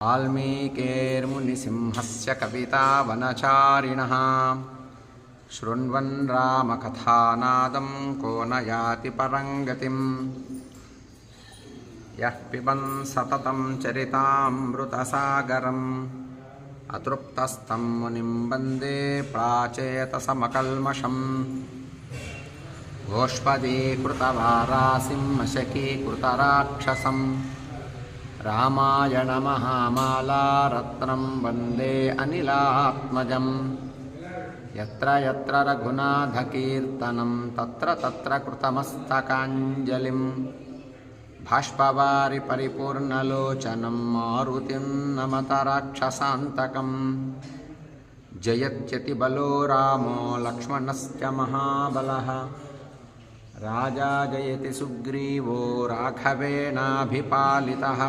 वाल्मीकिर्मुनिसिंहस्य कवितावनचारिणः शृण्वन् रामकथानादं को न याति परं गतिम् यः पिबन् सततं चरितामृतसागरम् अतृप्तस्तं मुनिं वन्दे प्राचेतसमकल्मषम् गोष्पदीकृतवारासिं मशकीकृतराक्षसं रामायणमहामाला रत्नं वन्दे अनिलात्मजम् यत्र यत्र रघुनाथकीर्तनं तत्र तत्र कृतमस्तकाञ्जलिं भाष्पवारि परिपूर्णलोचनं मारुतिं नमत राक्षसान्तकम् जयत्यतिबलो रामो लक्ष्मणस्य महाबलः राजा जयति सुग्रीवो राघवेणाभिपालितः।